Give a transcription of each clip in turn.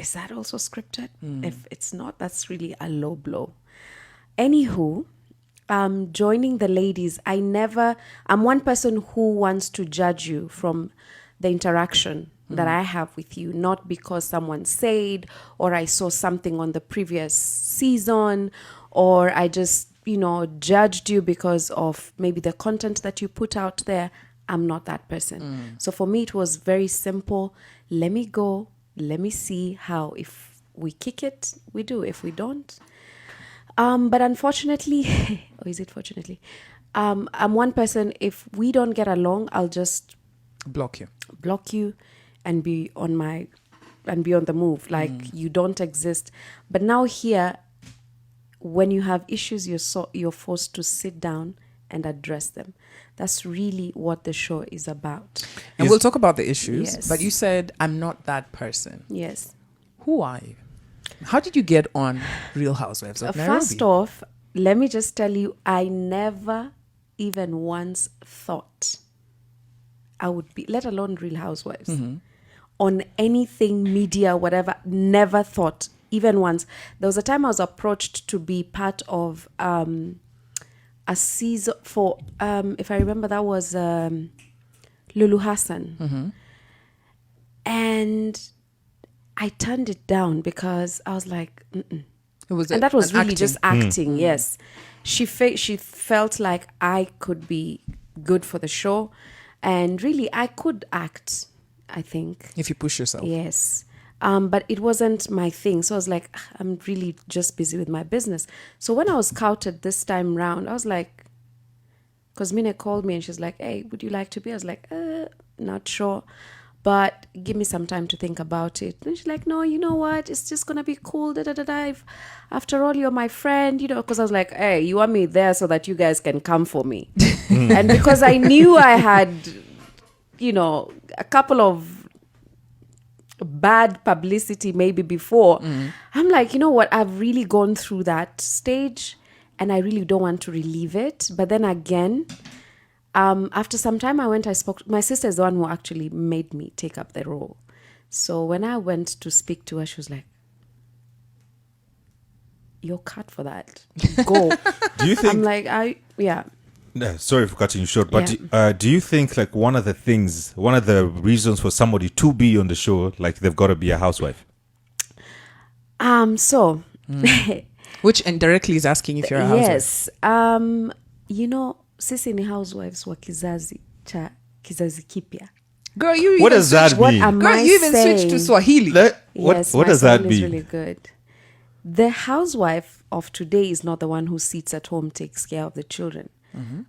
is that also scripted? If it's not, that's really a low blow. Anywho, joining the ladies, I'm one person who wants to judge you from the interaction that I have with you, not because someone said, or I saw something on the previous season, or I just, judged you because of maybe the content that you put out there. I'm not that person. So for me, it was very simple. Let me go. Let me see how, if we kick it, we do. If we don't. But unfortunately, or is it fortunately? I'm one person, if we don't get along, I'll just block you and be on the move. Like you don't exist. But now here, when you have issues, you're forced to sit down and address them. That's really what the show is about. And we'll talk about the issues. Yes. But you said, I'm not that person. Yes. Who are you? How did you get on Real Housewives of Nairobi? First off, let me just tell you, I never even once thought I would be, let alone Real Housewives, on anything, media, whatever, never thought, even once. There was a time I was approached to be part of a season for, if I remember, that was Lulu Hassan. And I turned it down because I was like, and that was really just acting. Yes, she felt like I could be good for the show, and really I could act, I think, if you push yourself. Yes, but it wasn't my thing. So I was like, I'm really just busy with my business. So when I was scouted this time round, I was like, because Mina called me and she's like, hey, would you like to be? I was like, not sure, but give me some time to think about it. And she's like, no, you know what? It's just going to be cool. After all, you're my friend, because I was like, hey, you want me there so that you guys can come for me. And because I knew I had, a couple of bad publicity maybe before, I'm like, you know what? I've really gone through that stage and I really don't want to relive it. But then again, after some time I spoke, my sister is the one who actually made me take up the role. So when I went to speak to her, she was like, you're cut for that. Go. Do you think... I'm like, yeah. Sorry for cutting you short, but do you think like one of the reasons for somebody to be on the show, like they've got to be a housewife? Which indirectly is asking if you're a housewife. Yes. Sisi ni housewives wa kizazi kipya. Girl, you what does that mean? Girl, you even switched to Swahili. What does that mean? Really good. The housewife of today is not the one who sits at home, takes care of the children.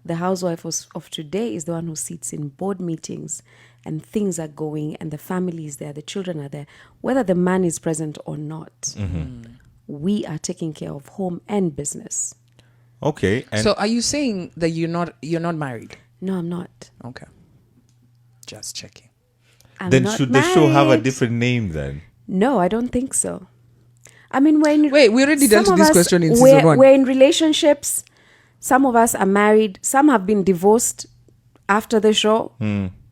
The housewife of today is the one who sits in board meetings and things are going and the family is there, the children are there, whether the man is present or not. We are taking care of home and business. Okay. So are you saying that you're not married? No, I'm not. Okay. Just checking. Then should the show have a different name then? No, I don't think so. I mean, we already dealt with this question in season 1. We're in relationships. Some of us are married. Some have been divorced after the show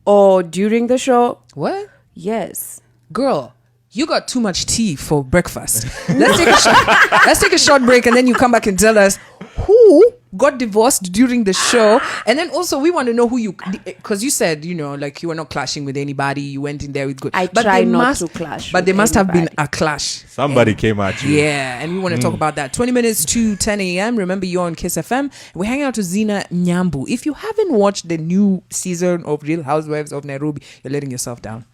or during the show. What? Yes. Girl, you got too much tea for breakfast. Let's take a short break and then you come back and tell us who got divorced during the show. And then also we want to know who you, because you said, like you were not clashing with anybody. You went in there with good. I try not to clash. But there must have been a clash. Somebody came at you. Yeah. And we want to talk about that. 20 minutes to 10 a.m. Remember, you're on KISS FM. We're hanging out to Xenah Nyambu. If you haven't watched the new season of Real Housewives of Nairobi, you're letting yourself down.